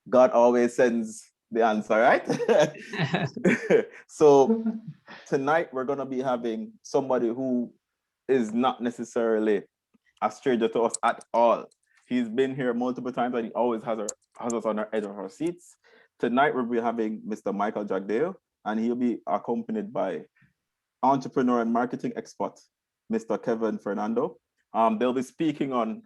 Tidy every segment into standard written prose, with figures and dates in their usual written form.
God always sends the answer, right? So tonight we're going to be having somebody who is not necessarily a stranger to us at all. He's been here multiple times and he always has us on our edge of our seats. Tonight we'll be having Mr. Michael Jagdeo, and he'll be accompanied by entrepreneur and marketing expert, Mr. Kevin Fernando. They'll be speaking on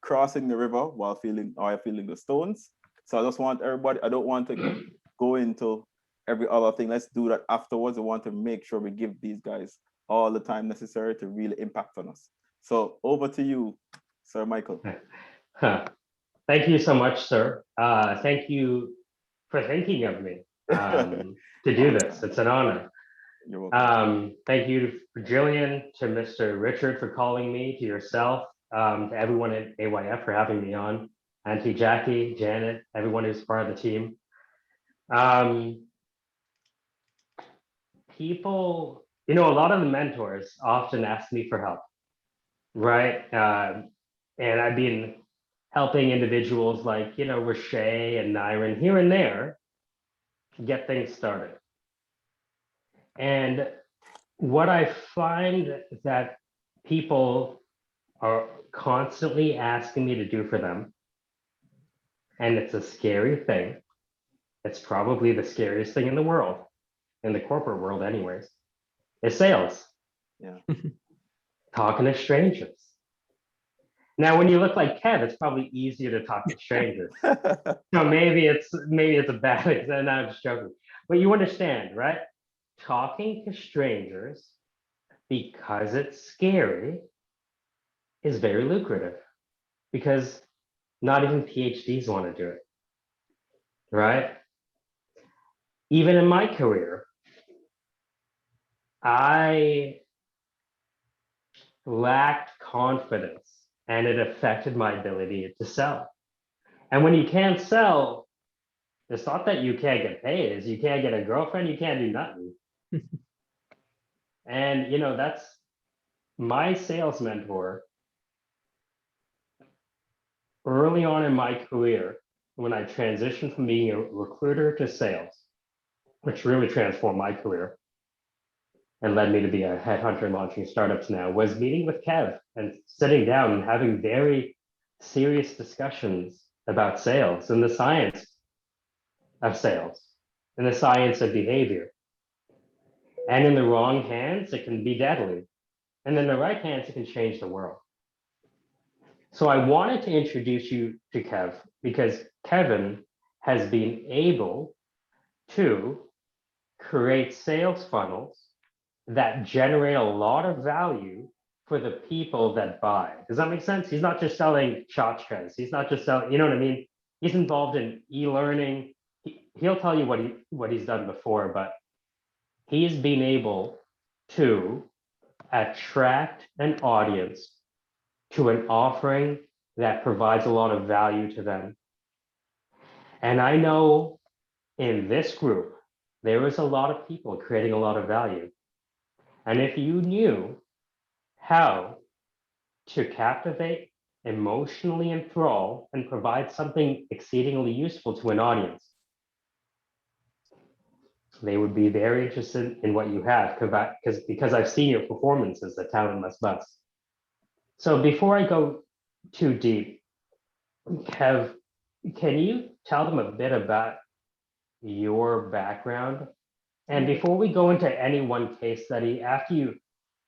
crossing the river while feeling the stones. So I just want everybody, I don't want to go into every other thing. Let's do that afterwards. I want to make sure we give these guys all the time necessary to really impact on us. So over to you, Sir Michael. Thank you so much, sir. Thank you for thinking of me to do this. It's an honor. You're welcome. Thank you to Jillian, to Mr. Richard for calling me, to yourself, to everyone at AYF for having me on, and to Jackie, Janet, everyone who's part of the team. People, a lot of the mentors often ask me for help, right? And I've been helping individuals like, Rashay and Nyron here and there get things started. And what I find that people are constantly asking me to do for them, and it's a scary thing. It's probably the scariest thing in the world, in the corporate world anyways, is sales. Yeah. Talking to strangers. Now, when you look like Kev, it's probably easier to talk to strangers. So maybe it's a bad thing. No, I'm just joking. But you understand, right? Talking to strangers, because it's scary, is very lucrative, because not even PhDs want to do it, right? Even in my career, I lacked confidence, and it affected my ability to sell. And when you can't sell, it's not that you can't get paid, it's you can't get a girlfriend, you can't do nothing. And that's my sales mentor. Early on in my career, when I transitioned from being a recruiter to sales, which really transformed my career and led me to be a headhunter launching startups now, was meeting with Kev and sitting down and having very serious discussions about sales and the science of sales and the science of behavior. And in the wrong hands, it can be deadly. And in the right hands, it can change the world. So I wanted to introduce you to Kev because Kevin has been able to create sales funnels that generate a lot of value for the people that buy. Does that make sense? He's not just selling tchotchkes. He's not just selling, you know what I mean? He's involved in e-learning. He'll tell you what he's done before, but he's been able to attract an audience to an offering that provides a lot of value to them. And I know in this group, there is a lot of people creating a lot of value. And if you knew how to captivate, emotionally enthrall, and provide something exceedingly useful to an audience, they would be very interested in what you have because I've seen your performances at Talent Must Bust. So before I go too deep, Kev, can you tell them a bit about your background? And before we go into any one case study, after you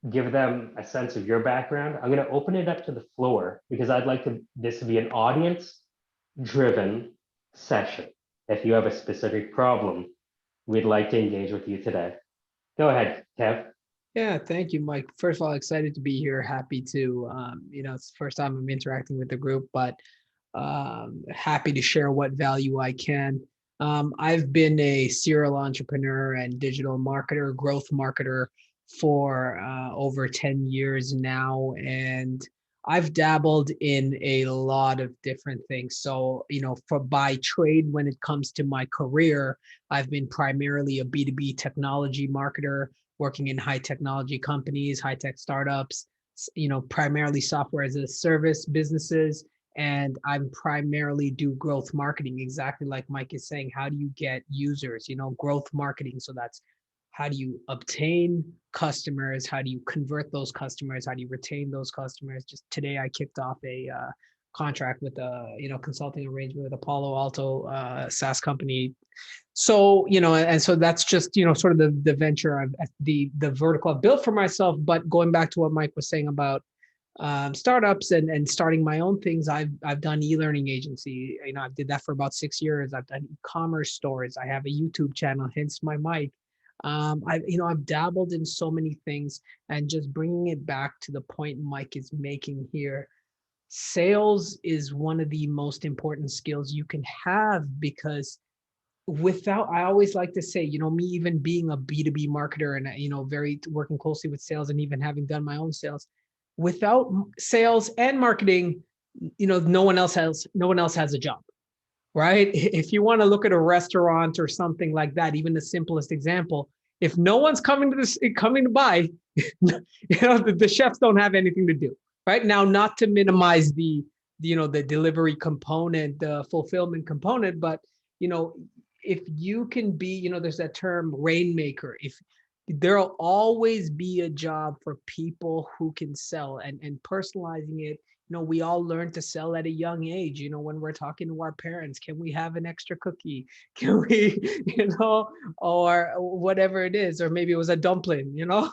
give them a sense of your background, I'm going to open it up to the floor because I'd like this to be an audience-driven session. If you have a specific problem, we'd like to engage with you today. Go ahead, Kev. Yeah, thank you, Mike. First of all, excited to be here. Happy to, it's the first time I'm interacting with the group, but happy to share what value I can. I've been a serial entrepreneur and digital marketer, growth marketer for over 10 years now. And I've dabbled in a lot of different things. So, by trade, when it comes to my career, I've been primarily a B2B technology marketer, working in high technology companies, high tech startups, primarily software as a service businesses, And I'm primarily do growth marketing, exactly like Mike is saying. How do you get users, growth marketing? So that's how do you obtain customers? How do you convert those customers? How do you retain those customers? Just today, I kicked off a contract with a consulting arrangement with a Palo Alto SaaS company. So and so that's just sort of the venture the vertical I've built for myself. But going back to what Mike was saying about startups and starting my own things, I've done e-learning agency. I did that for about 6 years. I've done e-commerce stores. I have a YouTube channel, hence my mic. I've dabbled in so many things, and just bringing it back to the point Mike is making here. Sales is one of the most important skills you can have, because I always like to say, me even being a B2B marketer and, very working closely with sales, and even having done my own sales, without sales and marketing, no one else has a job, right? If you want to look at a restaurant or something like that, even the simplest example, if no one's coming to buy, the chefs don't have anything to do, right? Now, not to minimize the delivery component, the fulfillment component, but, if you can be, there's that term rainmaker. If there'll always be a job for people who can sell, and personalizing it. We all learn to sell at a young age. When we're talking to our parents, can we have an extra cookie? Can we, or whatever it is, or maybe it was a dumpling, you have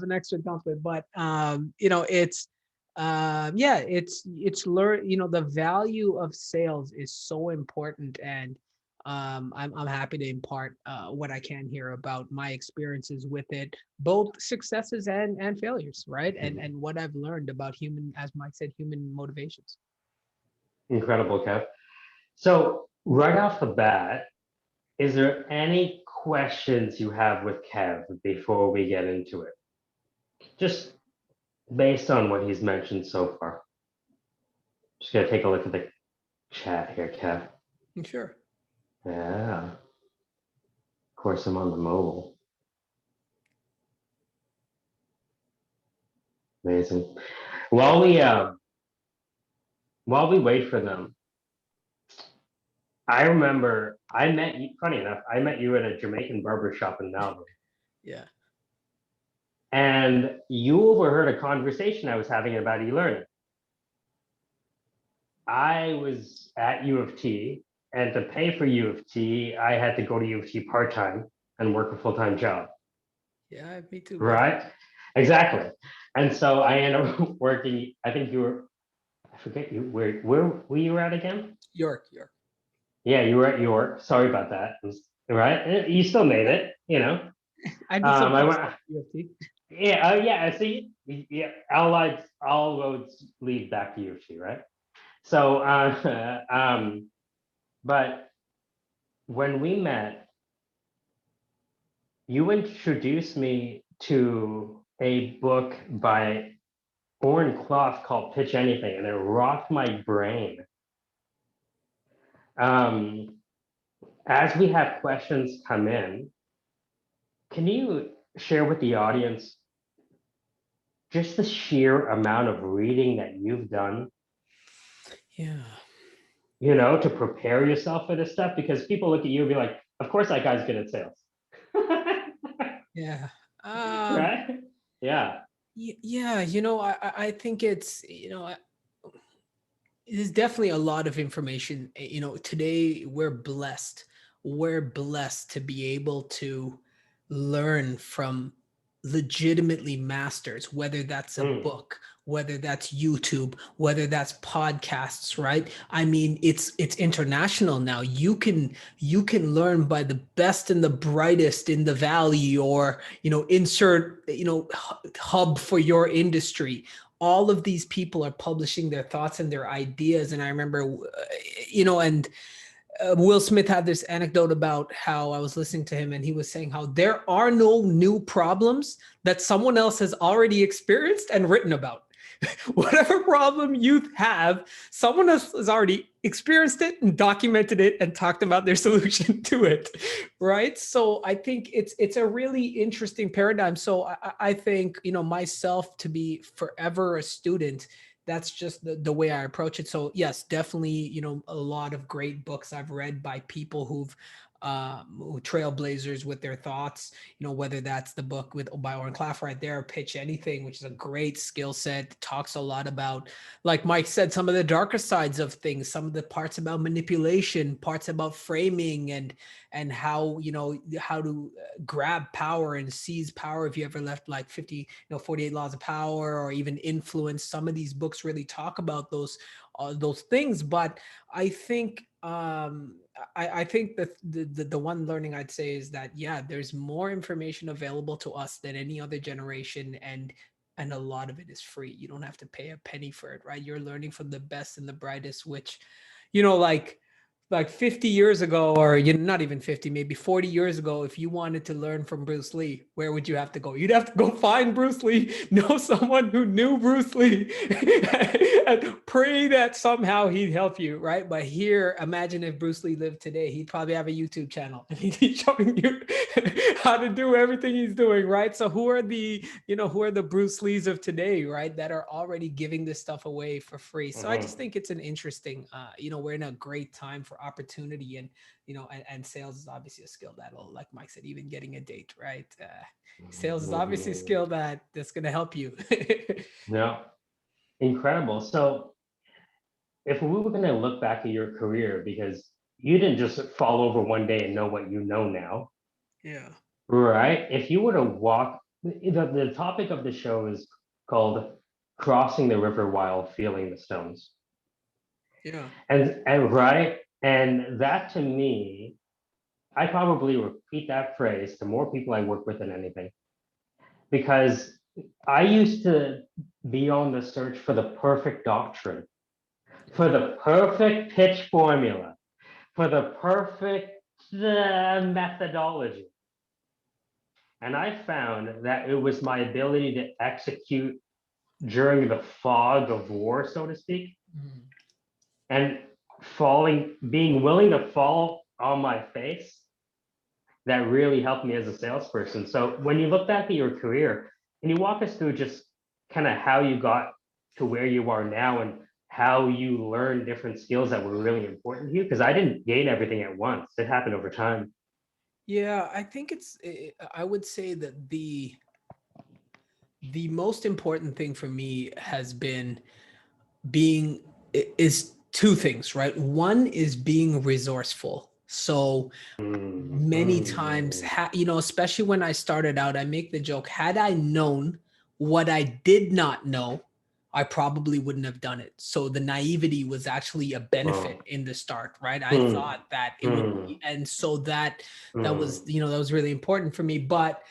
an extra dumpling. But it's learn. The value of sales is so important, and I'm happy to impart what I can here about my experiences with it, both successes and failures, right? And what I've learned about human, as Mike said, human motivations. Incredible, Kev. So right off the bat, is there any questions you have with Kev before we get into it? Just based on what he's mentioned so far. Just gonna take a look at the chat here, Kev. Sure. Yeah. Of course, I'm on the mobile. Amazing. While we wait for them, I remember I met you. Funny enough, I met you at a Jamaican barbershop in Melbourne. Yeah. And you overheard a conversation I was having about e-learning. I was at U of T, and to pay for U of T, I had to go to U of T part-time and work a full-time job. Yeah, me too. Right? Exactly. And so I ended up working, I think you were, I forget you, where were you at again? York. Yeah, you were at York. Sorry about that. Right? You still made it, I did some I post went, UFT. yeah, yeah. See, yeah, all roads lead back to U of T, right? So, but when we met, you introduced me to a book by Oren Clough called Pitch Anything, and it rocked my brain. As we have questions come in, can you share with the audience just the sheer amount of reading that you've done? Yeah. To prepare yourself for this stuff? Because people look at you and be like, of course that guy's good at sales. Yeah. Right? Yeah. Yeah. I think it's, there's definitely a lot of information. Today we're blessed. We're blessed to be able to learn from legitimately masters, whether that's a book, whether that's YouTube, whether that's podcasts, right? I mean, it's international now. You can learn by the best and the brightest in the valley, or insert hub for your industry. All of these people are publishing their thoughts and their ideas. And I remember, Will Smith had this anecdote about how I was listening to him, and he was saying how there are no new problems that someone else has already experienced and written about. Whatever problem you have, someone else has already experienced it and documented it and talked about their solution to it, right? So I think it's a really interesting paradigm. So I think, myself to be forever a student, that's just the way I approach it. So yes, definitely, you know, a lot of great books I've read by people who've trailblazers with their thoughts, you know, whether that's the book by Oren Klaff right there, Pitch Anything, which is a great skill set, talks a lot about, like Mike said, some of the darker sides of things, some of the parts about manipulation, parts about framing, and how, you know, how to grab power and seize power. If you ever left like 48 Laws of Power, or even Influence, some of these books really talk about those things. But I think I think that the one learning I'd say is that, yeah, there's more information available to us than any other generation, and a lot of it is free. You don't have to pay a penny for it, right? You're learning from the best and the brightest, which, you know, like 50 years ago, or, you know, not even 50, maybe 40 years ago, if you wanted to learn from Bruce Lee, where would you have to go? You'd have to go find Bruce Lee, know someone who knew Bruce Lee, and pray that somehow he'd help you, right? But here, imagine if Bruce Lee lived today, he'd probably have a YouTube channel and he'd be showing you how to do everything he's doing, right? So who are the Bruce Lees of today, right, that are already giving this stuff away for free? So I just think it's an interesting, you know, we're in a great time for opportunity, and, you know, and sales is obviously a skill that'll, like Mike said, even getting a date, right? Sales is obviously a skill that's going to help you. Yeah, incredible. So if we were going to look back at your career, because you didn't just fall over one day and know what you know now, Yeah. right? If you were to walk, the topic of the show is called Crossing the River While Feeling the Stones. Yeah. And right, and that to me, I probably repeat that phrase to more people I work with than anything, because I used to be on the search for the perfect doctrine, for the perfect pitch formula, for the perfect methodology. And I found that it was my ability to execute during the fog of war, so to speak, and being willing to fall on my face, that really helped me as a salesperson. So when you look back at your career, can you walk us through just kind of how you got to where you are now, and how you learned different skills that were really important to you? Because I didn't gain everything at once. It happened over time. Yeah, I think I would say that the most important thing for me has been is two things, right? One is being resourceful. So many times, you know, especially when I started out, I make the joke, had I known what I did not know, I probably wouldn't have done it. So the naivety was actually a benefit in the start, right? I thought that it would be, and so that was, you know, that was really important for me. But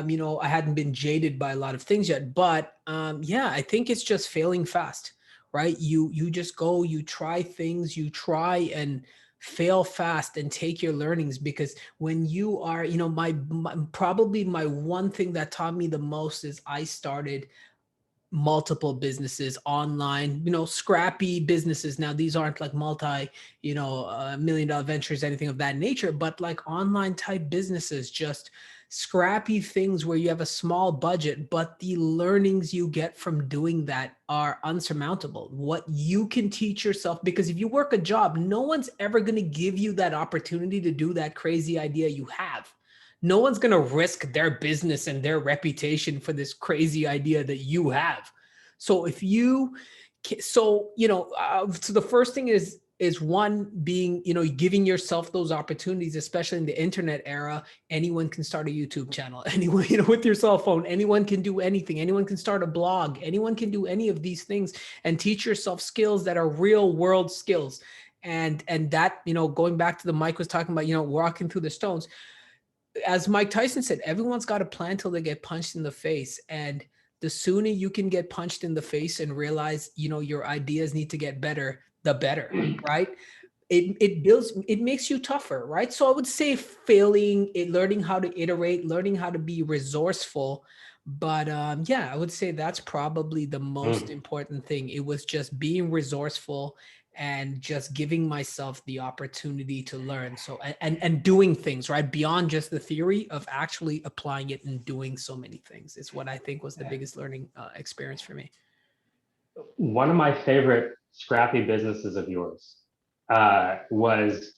you know, I hadn't been jaded by a lot of things yet. But yeah, I think it's just failing fast, right? You just go, you try things, you try and fail fast and take your learnings, because when you are, you know, probably my one thing that taught me the most is I started multiple businesses online, you know, scrappy businesses. Now, these aren't like you know, $1 million ventures, anything of that nature, but like online type businesses, just scrappy things where you have a small budget, but the learnings you get from doing that are unsurmountable. What you can teach yourself, because if you work a job, no one's ever going to give you that opportunity to do that crazy idea you have. No one's going to risk their business and their reputation for this crazy idea that you have. So if you, so, you know, so the first thing is one, being, you know, giving yourself those opportunities, especially in the internet era. Anyone can start a YouTube channel. Anyone, you know, with your cell phone, anyone can do anything. Anyone can start a blog. Anyone can do any of these things and teach yourself skills that are real world skills. And that, you know, going back to the Mike was talking about, you know, walking through the stones, as Mike Tyson said, everyone's got a plan till they get punched in the face. And the sooner you can get punched in the face and realize, you know, your ideas need to get better, the better, right? It makes you tougher, right? So I would say failing, learning how to iterate, learning how to be resourceful. But yeah, I would say that's probably the most important thing. It was just being resourceful and just giving myself the opportunity to learn. So, and doing things, right? Beyond just the theory, of actually applying it and doing so many things is what I think was the biggest learning experience for me. One of my favorite scrappy businesses of yours was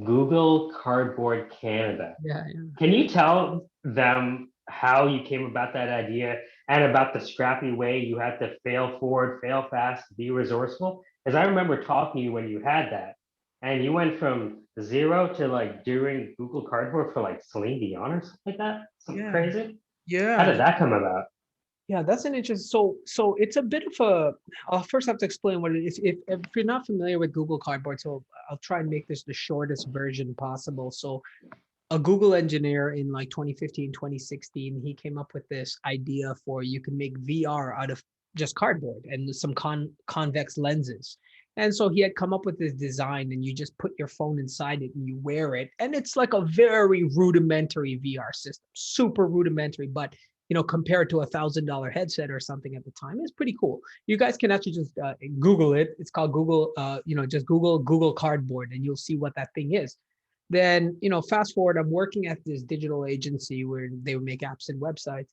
Google Cardboard Canada. Yeah, Can you tell them how you came about that idea and about the scrappy way you had to fail forward, fail fast, be resourceful? Because I remember talking to you when you had that, and you went from zero to like doing Google Cardboard for like Celine Dion or something like that. Something yeah, crazy. How yeah. did that come about? Yeah, that's an interesting. So it's a bit of a. I'll first have to explain what it is. If you're not familiar with Google Cardboard, so I'll try and make this the shortest version possible. So a Google engineer in like 2015, 2016, he came up with this idea for you can make VR out of just cardboard and some convex lenses. And so he had come up with this design, and you just put your phone inside it and you wear it. And it's like a very rudimentary VR system, super rudimentary, but compared to $1,000 headset or something at the time, it's pretty cool. You guys can actually just Google it. It's called Google, just Google Cardboard, and you'll see what that thing is. Then, fast forward, I'm working at this digital agency where they would make apps and websites.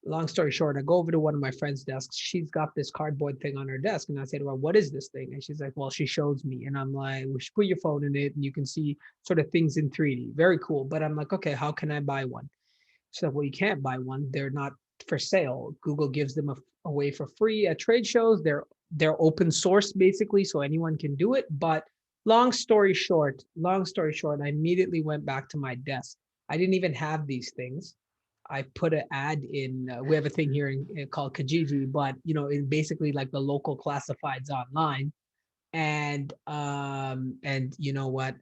Long story short, I go over to one of my friend's desks. She's got this cardboard thing on her desk. And I said, well, what is this thing? And she's like, well, she shows me. And I'm like, we should put your phone in it and you can see sort of things in 3D. Very cool. But I'm like, okay, how can I buy one? So, well, you can't buy one. They're not for sale. Google gives them away for free at trade shows. They're open source basically, so anyone can do it. But long story short, I immediately went back to my desk. I didn't even have these things. I put an ad in. We have a thing here called Kijiji, but in basically like the local classifieds online. And you know what?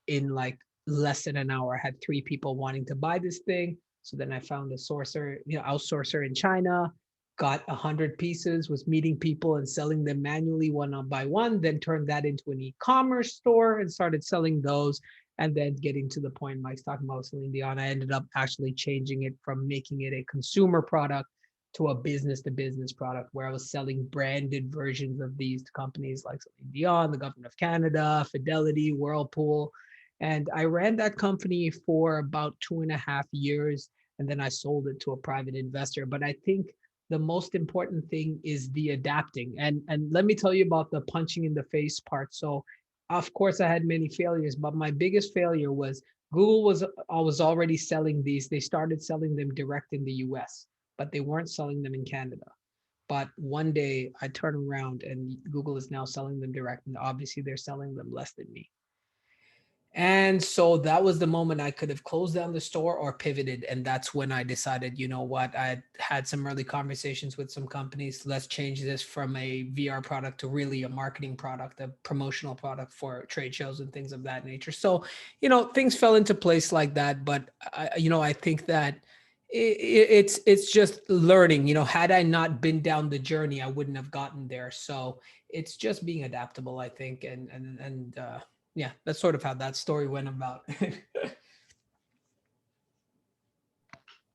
In like less than an hour, I had 3 people wanting to buy this thing. So then I found a outsourcer in China, got 100 pieces, was meeting people and selling them manually one by one, then turned that into an e-commerce store and started selling those. And then getting to the point Mike's talking about Celine Dion, I ended up actually changing it from making it a consumer product to a business to business product where I was selling branded versions of these to companies like Celine Dion, the government of Canada, Fidelity, Whirlpool. And I ran that company for about 2.5 years. And then I sold it to a private investor. But I think the most important thing is the adapting. And let me tell you about the punching in the face part. So of course I had many failures, but my biggest failure was Google was already selling these. They started selling them direct in the US, but they weren't selling them in Canada. But one day I turn around and Google is now selling them direct. And obviously they're selling them less than me. And so that was the moment I could have closed down the store or pivoted. And that's when I decided, you know what, I had some early conversations with some companies. Let's change this from a VR product to really a marketing product, a promotional product for trade shows and things of that nature. So, things fell into place like that. But, I think that it's just learning. Had I not been down the journey, I wouldn't have gotten there. So it's just being adaptable, I think. And yeah, that's sort of how that story went about.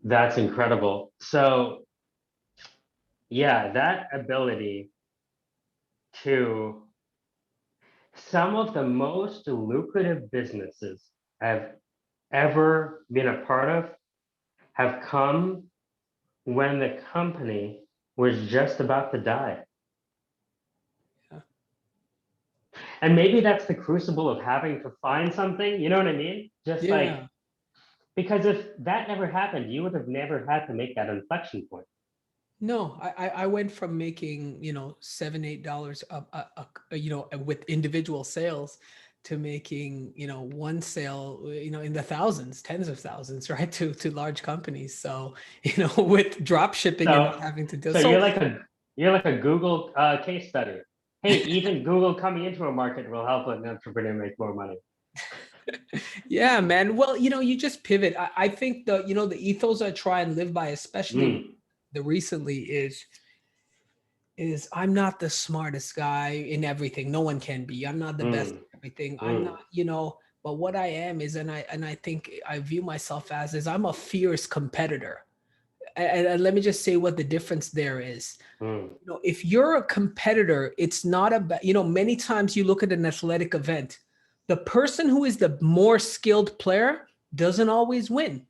That's incredible. So, yeah, that ability to some of the most lucrative businesses I've ever been a part of have come when the company was just about to die. Yeah. And maybe that's the crucible of having to find something, you know what I mean? Just like, because if that never happened, you would have never had to make that inflection point. No, I went from making, $7-8 with individual sales to making, one sale, in the thousands, tens of thousands, right? To large companies. So, with drop shipping and not having to do so you're like a Google case study. Hey, even Google coming into a market will help an entrepreneur make more money. Yeah, man. Well, you just pivot. I think the ethos I try and live by, especially the recently is I'm not the smartest guy in everything. No one can be. I'm not the best at everything. I'm not, but what I am is, and I think I view myself as is I'm a fierce competitor. And let me just say what the difference there is. If you're a competitor, it's not about, many times you look at an athletic event, the person who is the more skilled player doesn't always win.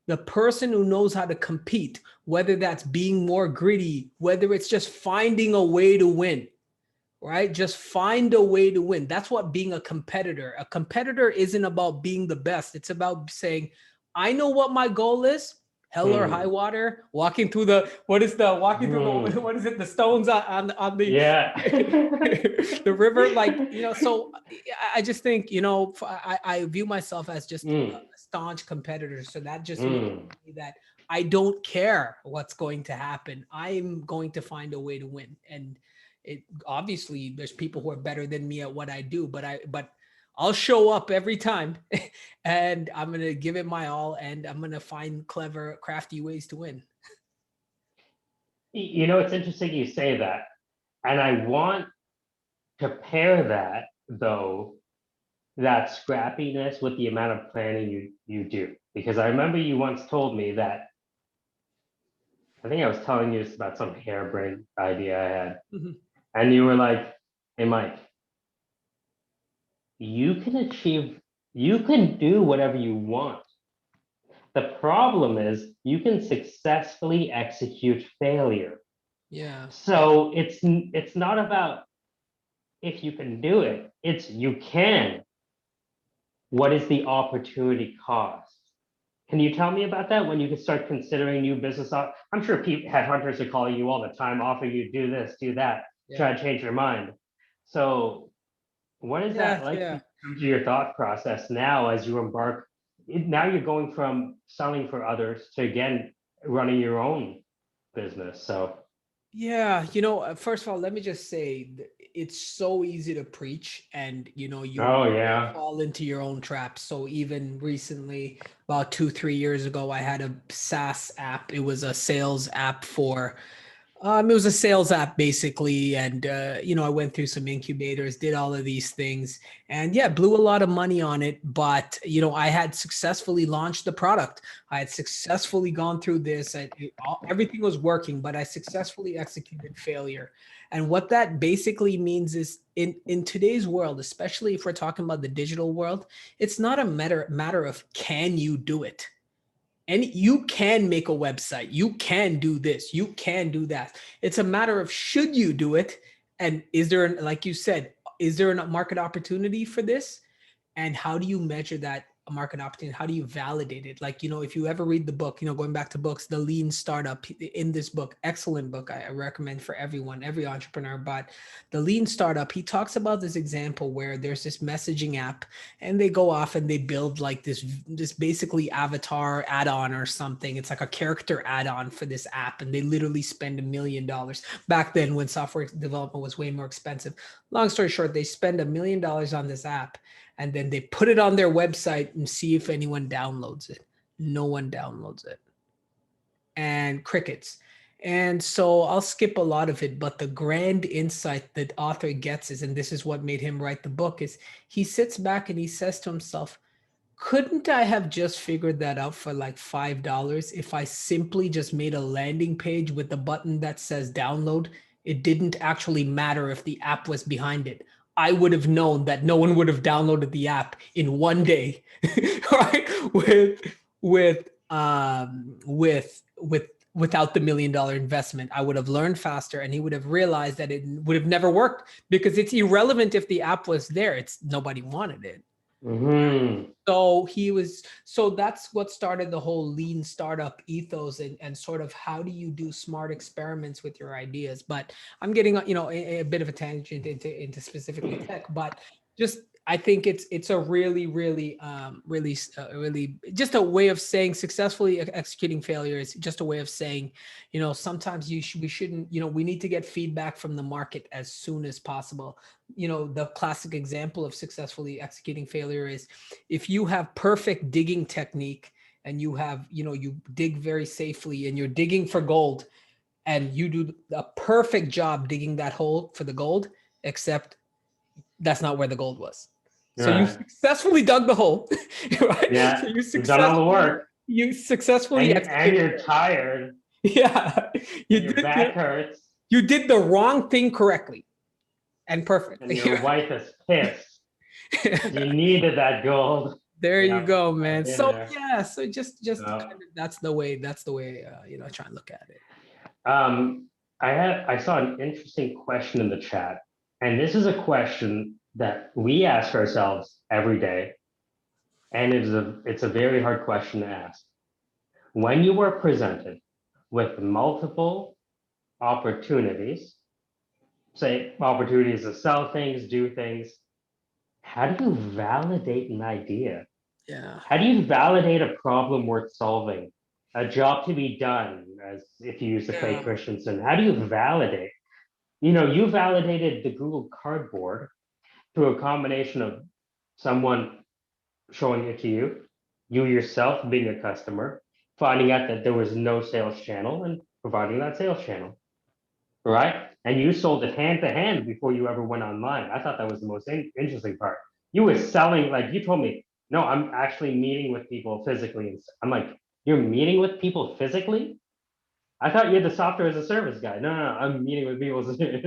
The person who knows how to compete, whether that's being more gritty, whether it's just finding a way to win, right? Just find a way to win. That's what being a competitor. A competitor isn't about being the best. It's about saying, I know what my goal is. Hell or high water, walking through the, what is it? The stones on the, Yeah. the river. Like, so I just think, I view myself as just a staunch competitor. So that just means that I don't care what's going to happen. I'm going to find a way to win. And it obviously there's people who are better than me at what I do, but I'll show up every time and I'm going to give it my all and I'm going to find clever, crafty ways to win. It's interesting you say that. And I want to pair that, though, that scrappiness with the amount of planning you do. Because I remember you once told me that, I think I was telling you this about some harebrained idea I had. Mm-hmm. And you were like, hey, Mike, you can do whatever you want. The problem is you can successfully execute failure. Yeah. So it's not about if you can do it, it's you can. What is the opportunity cost? Can you tell me about that when you can start considering new business? I'm sure headhunters are calling you all the time, offering you do this, do that, try to change your mind. So what is that like in terms of your thought process now as you embark? Now you're going from selling for others to, again, running your own business. So yeah, first of all, let me just say it's so easy to preach and, you fall into your own traps. So even recently, about 2-3 years ago, I had a SaaS app. It was a sales app it was a sales app basically. And, I went through some incubators, did all of these things and blew a lot of money on it. But, I had successfully launched the product. I had successfully gone through this. Everything was working, but I successfully executed failure. And what that basically means is in today's world, especially if we're talking about the digital world, it's not a matter of can you do it? And you can make a website, you can do this, you can do that. It's a matter of should you do it? And is there, like you said, is there a market opportunity for this? And how do you measure that a market opportunity? How do you validate it? Like, if you ever read the book, going back to books, The Lean Startup, in this book, excellent book, I recommend for everyone, every entrepreneur, but The Lean Startup, he talks about this example where there's this messaging app and they go off and they build like this basically avatar add-on or something. It's like a character add-on for this app. And they literally spend $1 million back then when software development was way more expensive. Long story short, they spend $1 million on this app. And then they put it on their website and see if anyone downloads it. No one downloads it. And crickets. And so I'll skip a lot of it, but the grand insight that author gets is, and this is what made him write the book, is he sits back and he says to himself, couldn't I have just figured that out for like $5 if I simply just made a landing page with the button that says download? It didn't actually matter if the app was behind it. I would have known that no one would have downloaded the app in one day, right? Without the $1 million investment, I would have learned faster, and he would have realized that it would have never worked because it's irrelevant if the app was there. Nobody wanted it. Mm-hmm. So that's what started the whole lean startup ethos and sort of how do you do smart experiments with your ideas. But I'm getting, a bit of a tangent into specifically tech, but just, I think it's a really just a way of saying successfully executing failure is just a way of saying, sometimes we shouldn't, we need to get feedback from the market as soon as possible. The classic example of successfully executing failure is if you have perfect digging technique and you have, you dig very safely and you're digging for gold and you do a perfect job digging that hole for the gold, except that's not where the gold was. So you successfully dug the hole, right? Yeah, so you've done all the work. You successfully and you're tired. Yeah, Your back hurts. You did the wrong thing correctly and perfect. And your wife is pissed. You needed that gold. There you Yeah, go, I've man. been So there. yeah, so just Yeah. kind of that's the way try and look at it. I saw an interesting question in the chat, and this is a question that we ask ourselves every day, and it's a very hard question to ask. When you are presented with multiple opportunities, say opportunities to sell things, do things, how do you validate an idea? Yeah. How do you validate a problem worth solving? A job to be done, as if you use the Clay Yeah. Christensen. How do you validate? You know, you validated the Google Cardboard through a combination of someone showing it to you, you yourself being a customer, finding out that there was no sales channel and providing that sales channel, right? And you sold it hand to hand before you ever went online. I thought that was the most interesting part. You were selling, like you told me, no, I'm actually meeting with people physically. And I'm like, you're meeting with people physically? I thought you're the software as a service guy. No, I'm meeting with people physically.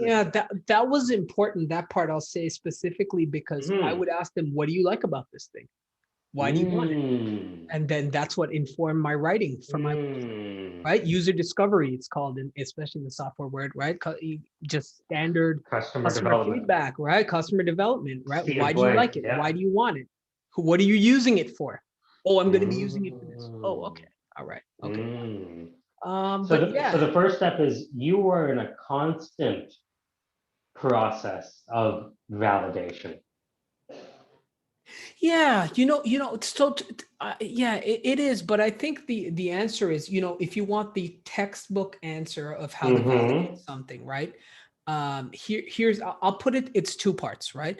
Yeah, that was important. That part I'll say specifically because I Mhm. would ask them, what do you like about this thing? Why do you want it? Mm. And then that's what informed my writing for my Mm. right user discovery. It's called, in especially in the software word, right? Just standard Customer customer development, feedback, right? Customer development, right? speed Why of do you play. like it? Yeah. Why do you want it? What are you using it for? Oh, I'm going to be using it for this. Oh, Mm. okay. All right. Okay. Mm. But yeah, So the first step is you were in a constant process of validation. yeah, it's so yeah, it is. But I think the answer is, if you want the textbook answer of how to validate Mm-hmm. something, right? Here's I'll put it. It's two parts, right?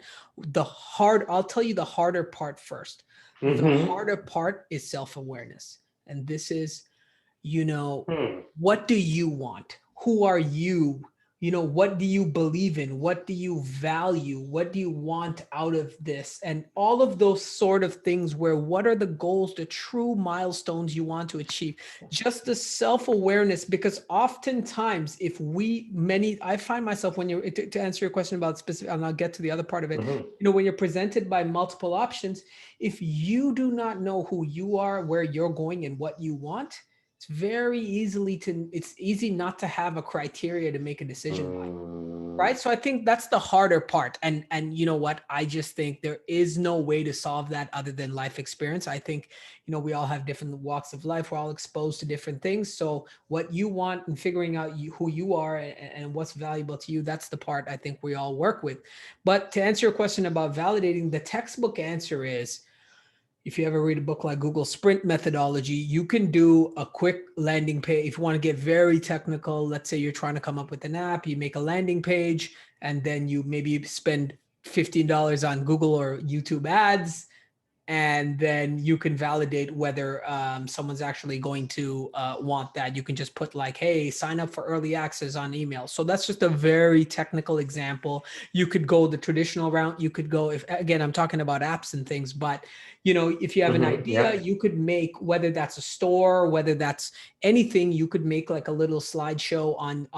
I'll tell you the harder part first. The Mm-hmm. harder part is self-awareness, and this is, Hmm. what do you want? Who are you? What do you believe in? What do you value? What do you want out of this? And all of those sort of things, where what are the goals, the true milestones you want to achieve? Just the self-awareness, because oftentimes I find myself, when to answer your question about specific, and I'll get to the other part of it, Mm-hmm. when you're presented by multiple options, if you do not know who you are, where you're going, and what you want, it's easy not to have a criteria to make a decision by, right? So I think that's the harder part. And you know what? I just think there is no way to solve that other than life experience. I think, we all have different walks of life. We're all exposed to different things. So what you want and figuring out who you are and what's valuable to you, that's the part I think we all work with. But to answer your question about validating, the textbook answer is, if you ever read a book like Google Sprint Methodology, you can do a quick landing page. If you want to get very technical, let's say you're trying to come up with an app, you make a landing page, and then you maybe spend $15 on Google or YouTube ads, and then you can validate whether someone's actually going to want that. You can just put like, hey, sign up for early access on email. So that's just a very technical example. You could go the traditional route. You could go, if again, I'm talking about apps and things, but if you have an Mm-hmm. idea, Yeah. you could make, whether that's a store, whether that's anything, you could make like a little slideshow on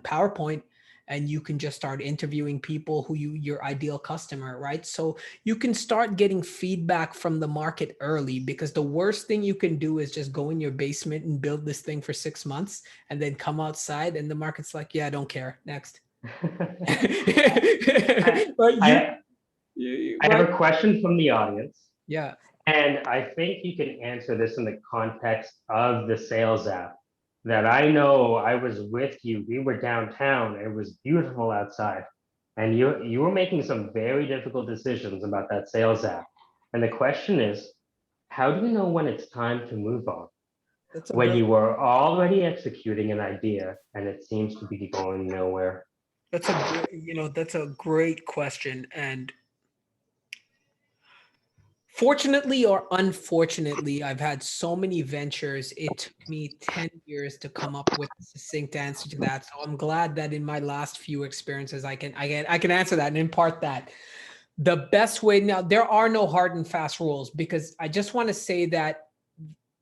PowerPoint, and you can just start interviewing people who your ideal customer, right? So you can start getting feedback from the market early, because the worst thing you can do is just go in your basement and build this thing for 6 months and then come outside and the market's like, yeah, I don't care. Next. But I I have right? a question from the audience, Yeah. and I think you can answer this in the context of the sales app. That I know I was with you. We were downtown. It was beautiful outside, and you were making some very difficult decisions about that sales app. And the question is, how do you know when it's time to move on? That's a When brilliant, you were already executing an idea and it seems to be going nowhere. that's a great question. And fortunately or unfortunately, I've had so many ventures. It took me 10 years to come up with a succinct answer to that. So I'm glad that in my last few experiences, I can answer that and impart that. The best way, now, there are no hard and fast rules, because I just want to say that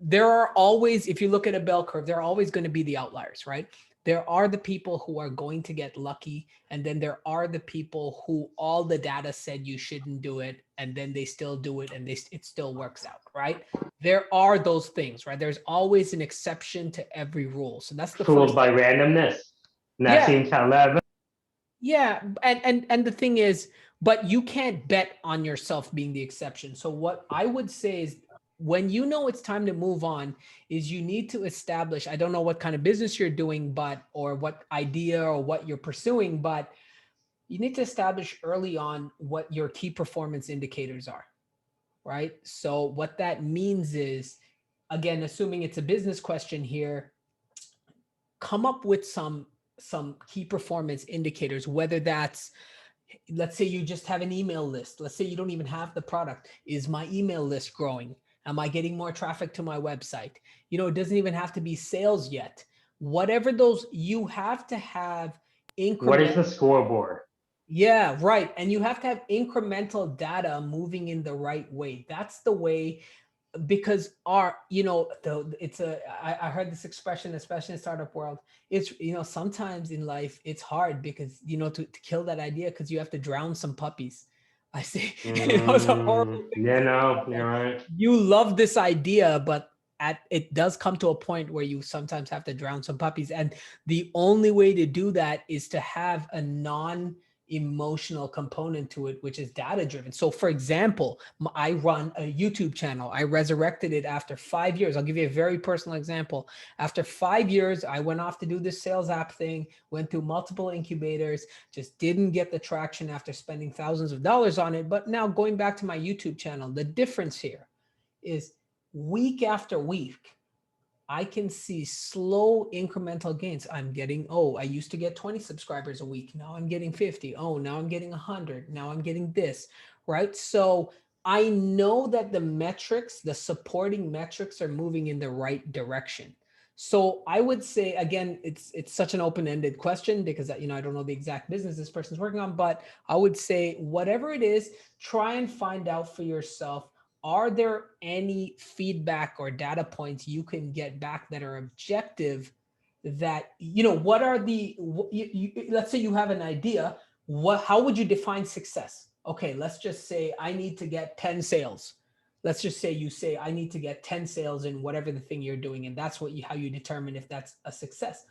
there are always, if you look at a bell curve, there are always going to be the outliers, right? There are the people who are going to get lucky, and then there are the people who all the data said you shouldn't do it, and then they still do it, and it still works out, right? There are those things, right? There's always an exception to every rule. So that's the Fooled first by thing. randomness. Yeah. Nassim Taleb. Yeah, and the thing is, but you can't bet on yourself being the exception. So what I would say is, when you know it's time to move on, is you need to establish, I don't know what kind of business you're doing, but or what idea or what you're pursuing, but you need to establish early on what your key performance indicators are, right? So what that means is, again, assuming it's a business question here, come up with some key performance indicators, whether that's, let's say you just have an email list. Let's say you don't even have the product. Is my email list growing? Am I getting more traffic to my website? You know, it doesn't even have to be sales yet. Whatever those, you have to have What is incremental. the scoreboard? Yeah, right. And you have to have incremental data moving in the right way. That's the way, because I heard this expression, especially in startup world. It's, sometimes in life it's hard because, to kill that idea, because you have to drown some puppies. I say, it's a horrible thing. Yeah, no, you're right. You love this idea, but it does come to a point where you sometimes have to drown some puppies. And the only way to do that is to have a non-emotional component to it, which is data driven. So for example, I run a YouTube channel. I resurrected it after 5 years. I'll give you a very personal example. After 5 years, I went off to do this sales app thing, went through multiple incubators, just didn't get the traction after spending thousands of dollars on it. But now going back to my YouTube channel, the difference here is week after week, I can see slow incremental gains. I'm getting, I used to get 20 subscribers a week. Now I'm getting 50. Oh, now I'm getting 100. Now I'm getting this, right? So I know that the metrics, the supporting metrics are moving in the right direction. So I would say, again, it's such an open-ended question because, I don't know the exact business this person's working on, but I would say whatever it is, try and find out for yourself, are there any feedback or data points you can get back that are objective, that, what are the, let's say you have an idea, how would you define success? Okay, let's just say I need to get 10 sales. Let's just say you say I need to get 10 sales in whatever the thing you're doing, and that's how you determine if that's a success.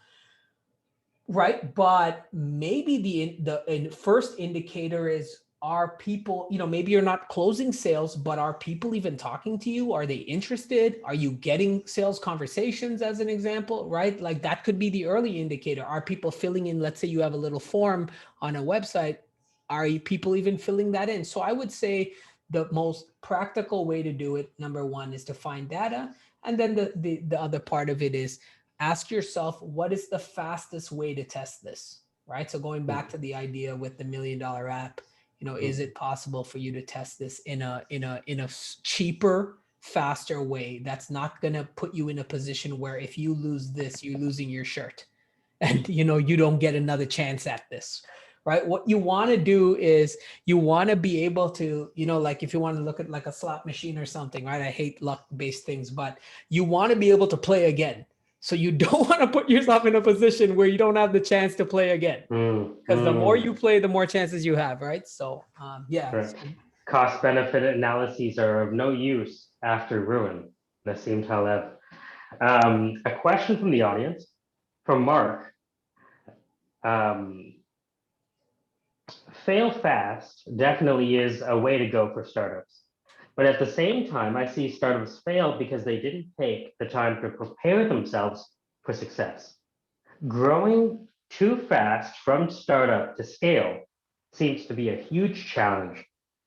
Right. But maybe the first indicator is, are people, maybe you're not closing sales, but are people even talking to you? Are they interested? Are you getting sales conversations, as an example, right? Like that could be the early indicator. Are people filling in, let's say you have a little form on a website. Are people even filling that in? So I would say the most practical way to do it, number one, is to find data. And then the other part of it is, ask yourself, what is the fastest way to test this, right? So going back to the idea with the $1 million app, is it possible for you to test this in a cheaper, faster way that's not going to put you in a position where if you lose this, you're losing your shirt and, you don't get another chance at this, right? What you want to do is you want to be able to, like if you want to look at like a slot machine or something, right? I hate luck-based things, but you want to be able to play again. So you don't want to put yourself in a position where you don't have the chance to play again. Because the more you play, the more chances you have, right? So, yeah. Right. Cost-benefit analyses are of no use after ruin. Nassim Taleb. A question from the audience, from Mark. Fail fast definitely is a way to go for startups. But at the same time, I see startups fail because they didn't take the time to prepare themselves for success. Growing too fast from startup to scale seems to be a huge challenge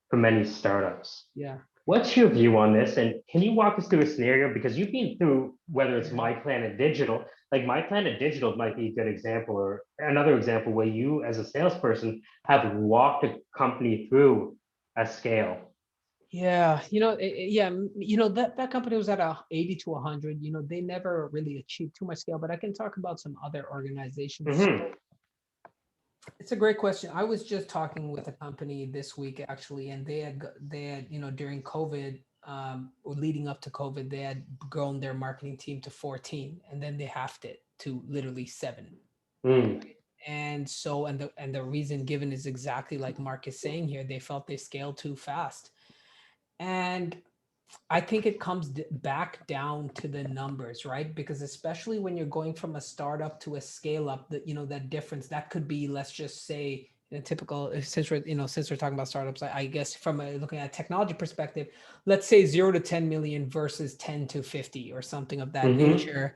for many startups. Yeah. What's your view on this? And can you walk us through a scenario? Because you've been through, whether it's My Planet Digital, like My Planet Digital might be a good example, or another example where you as a salesperson have walked a company through a scale. Yeah, that company was at 80 to 100. They never really achieved too much scale, but I can talk about some other organizations. It's a great question. I was just talking with a company this week actually, and they had during COVID, or leading up to COVID, they had grown their marketing team to 14, and then they halved it to literally 7. Mm. And so, and the reason given is exactly like Mark is saying here, they felt they scaled too fast. And I think it comes back down to the numbers, right? Because especially when you're going from a startup to a scale up, that, you know, that difference, that could be, let's just say, in a typical, since we're, you know, since we're talking about startups, I guess from looking at a technology perspective, let's say 0 to 10 million versus 10 to 50 or something of that nature.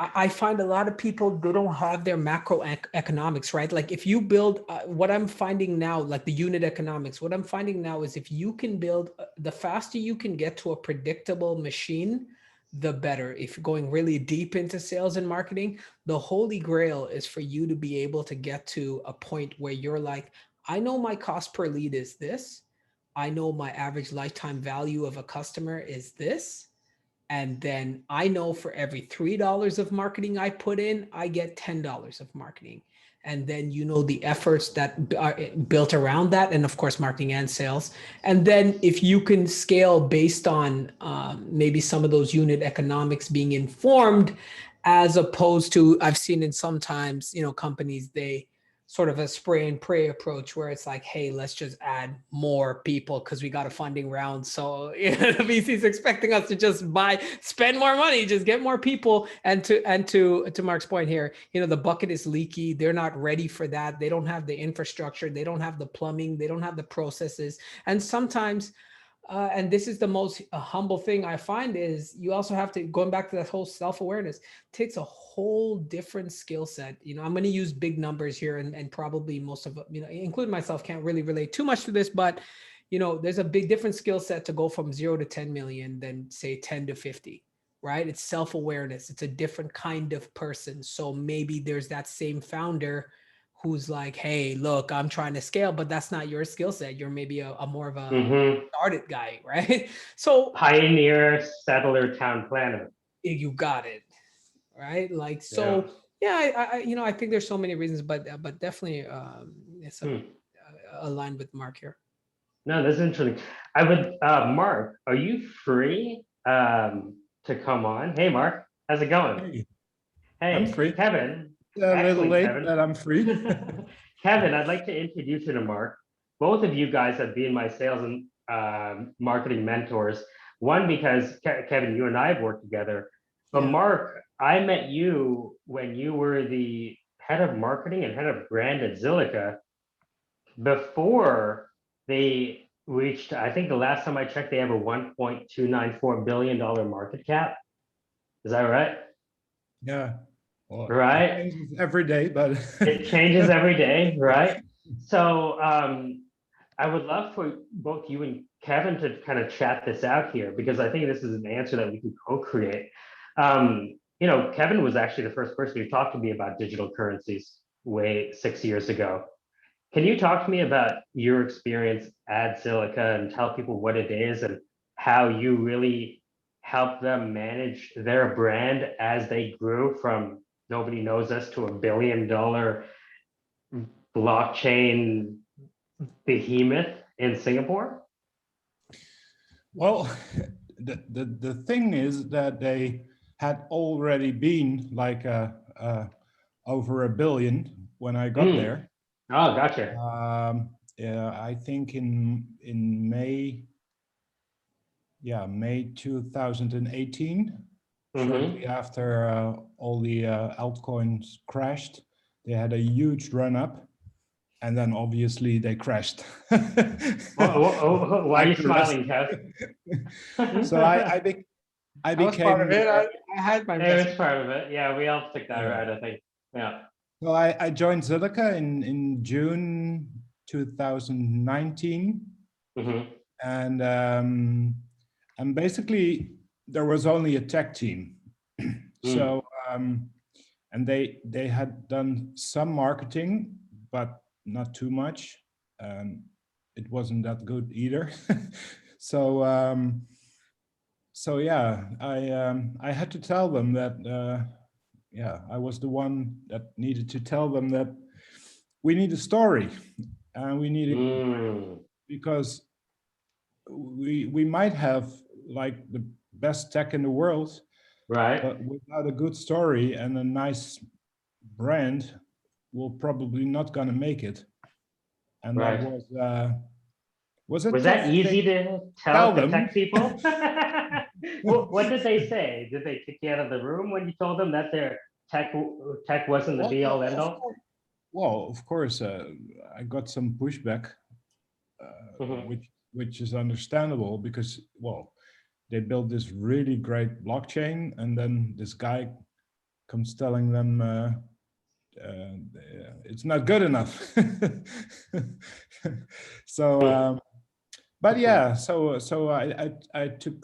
I find a lot of people, they don't have their macro economics, right? Like if you build, what I'm finding now, like the unit economics, what I'm finding now is if you can build, the faster you can get to a predictable machine, the better. If you're going really deep into sales and marketing, the holy grail is for you to be able to get to a point where you're like, I know my cost per lead is this. I know my average lifetime value of a customer is this. And then I know for every $3 of marketing I put in, I get $10 of marketing. And then, you know, the efforts that are built around that, and of course, marketing and sales. And then if you can scale based on maybe some of those unit economics being informed, as opposed to, I've seen in sometimes, you know, companies, they sort of a spray and pray approach where it's like, hey, let's just add more people because we got a funding round. So you know, the VC's expecting us to just spend more money, just get more people. And to Mark's point here, you know, the bucket is leaky. They're not ready for that. They don't have the infrastructure. They don't have the plumbing. They don't have the processes. And sometimes, and this is the most humble thing I find, is you also have to, going back to that whole self-awareness, takes a whole different skill set. You know, I'm going to use big numbers here, and probably most of, you know, including myself, can't really relate too much to this, but you know, there's a big different skill set to go from 0 to 10 million than say 10 to 50, right? It's self-awareness. It's a different kind of person. So maybe there's that same founder who's like, hey, look, I'm trying to scale, but that's not your skill set. You're maybe a more of a started guy, right? So Pioneer, settler, town planner. you got it, right? Like, so yeah, I you know, I think there's so many reasons, but definitely it's aligned with Mark here. No, that's interesting. I would, Mark, are you free to come on? Hey, Mark, how's it going? Hey, Hey, I'm free. Kevin. A little Excellent, late, Kevin. but I'm free. Kevin, I'd like to introduce you to Mark. Both of you guys have been my sales and marketing mentors. One, because Kevin, you and I have worked together. But Mark, I met you when you were the head of marketing and head of brand at Zilliqa before they reached, I think the last time I checked, they have a $1.294 billion market cap. Is that right? Yeah. Well, right. It changes every day, but it changes every day, right? So I would love for both you and Kevin to kind of chat this out here, because I think this is an answer that we can co-create. You know, Kevin was actually the first person who talked to me about digital currencies 6 years ago. Can you talk to me about your experience at Zilliqa and tell people what it is and how you really help them manage their brand as they grew from nobody knows us to $1 billion blockchain behemoth in Singapore? well, the thing is that they had already been like over $1 billion when I got there. Oh, gotcha. Yeah, I think in May, May 2018, shortly after all the altcoins crashed, they had a huge run up, and then obviously they crashed. Why are you smiling, Kev? So I became. Was part of it. I had my. It was part of it. Yeah, we all took that right, I think. Yeah. So I joined Zilliqa in June 2019, and basically there was only a tech team. So and they had done some marketing, but not too much. It wasn't that good either. So so yeah, I had to tell them that I was the one that needed to tell them that we need a story, and we need it because we might have like the best tech in the world, right? But without a good story and a nice brand will probably not gonna make it. And Right. that was a Was tough that easy thing to tell tell the them. tech people? What did they say? Did they kick you out of the room when you told them that their tech wasn't the be all end all? Of course, I got some pushback, which is understandable because, well, they built this really great blockchain, and then this guy comes telling them it's not good enough. So, but yeah, so I took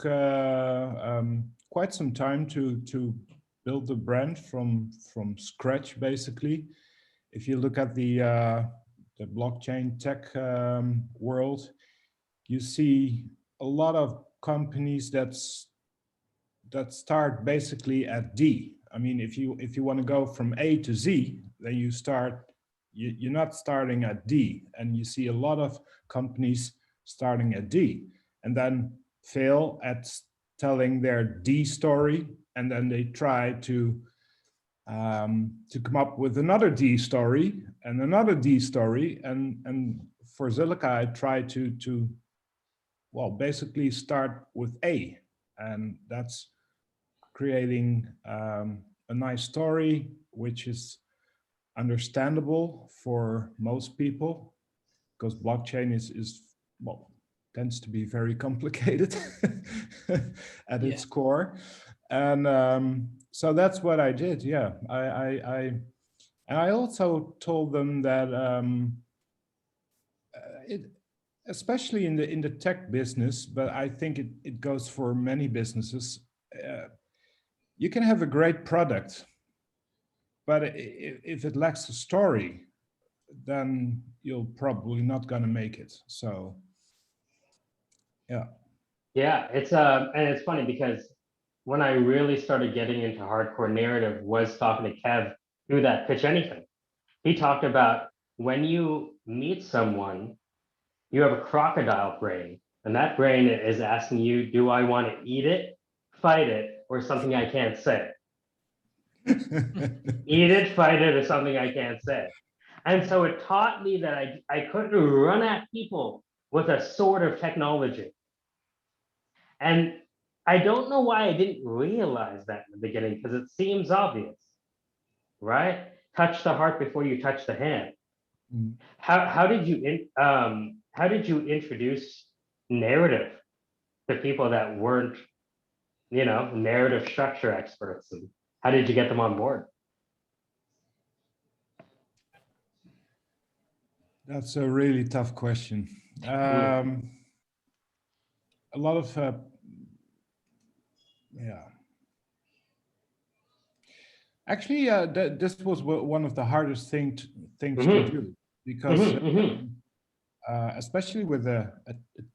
quite some time to build the brand from scratch, basically. If you look at the blockchain tech world, you see a lot of companies that start basically at D. I mean, if you want to go from A to Z, then you're not starting at D. And you see a lot of companies starting at D and then fail at telling their D story, and then they try to come up with another D story and another D story. And for Zilliqa, I try to well, basically start with A, and that's creating a nice story, which is understandable for most people, because blockchain is well, tends to be very complicated at its core. And so that's what I did. Yeah, I also told them that especially in the tech business, but I think it goes for many businesses. You can have a great product, but if it lacks a story, then you're probably not going to make it. So, yeah. Yeah, and it's funny because when I really started getting into hardcore narrative was talking to Kev through that Pitch Anything. He talked about when you meet someone, you have a crocodile brain, and that brain is asking you, do I want to eat it, fight it, or something I can't say? Eat it, fight it, or something I can't say. And so it taught me that I couldn't run at people with a sword of technology. And I don't know why I didn't realize that in the beginning, because it seems obvious, right? Touch the heart before you touch the hand. Mm. How did you introduce narrative to people that weren't, narrative structure experts, and how did you get them on board? That's a really tough question. A lot of yeah. Actually, this was one of the hardest things to do, because especially with a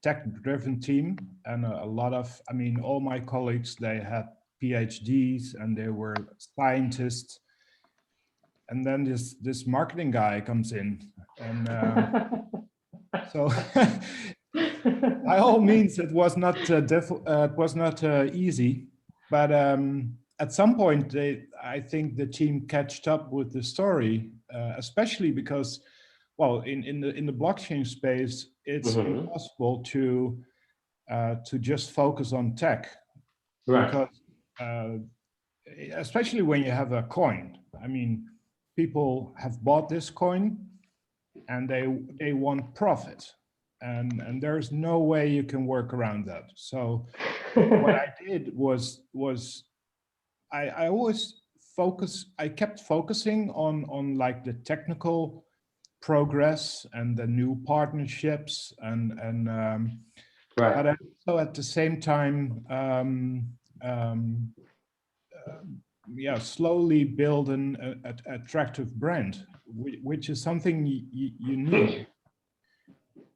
tech-driven team, and a lot of, I mean, all my colleagues, they had PhDs and they were scientists, and then this marketing guy comes in, and so by all means, it was not easy, but at some point, I think the team catched up with the story, especially because, well, in the blockchain space, it's impossible to just focus on tech, Right. because especially when you have a coin. I mean, people have bought this coin, and they want profit. And there's no way you can work around that. So what I did was I always I kept focusing on like the technical progress and the new partnerships, Right. but also at the same time slowly build an attractive brand, which is something you need.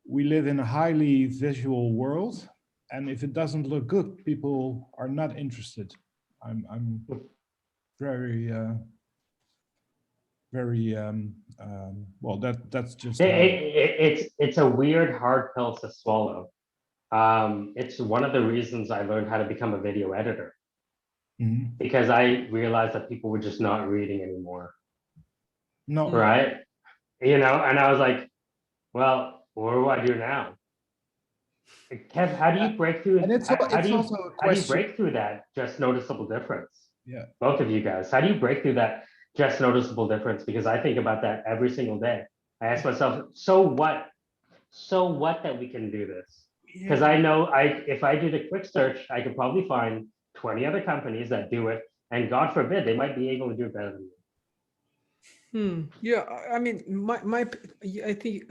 We live in a highly visual world, and if it doesn't look good, people are not interested. I'm very well. That's just It's a weird hard pill to swallow. It's one of the reasons I learned how to become a video editor, because I realized that people were just not reading anymore. No. right? You know, and I was like, well, what do I do now? Kev, how do you break through? And it's also a How do you question. break through that just noticeable difference? Yeah. Both of you guys, how do you break through that just noticeable difference? Because I think about that every single day. I ask myself, so what? So what that we can do this? Because Yeah. I know if I did a quick search, I could probably find 20 other companies that do it, and God forbid they might be able to do it better than me. Yeah, I mean, I think,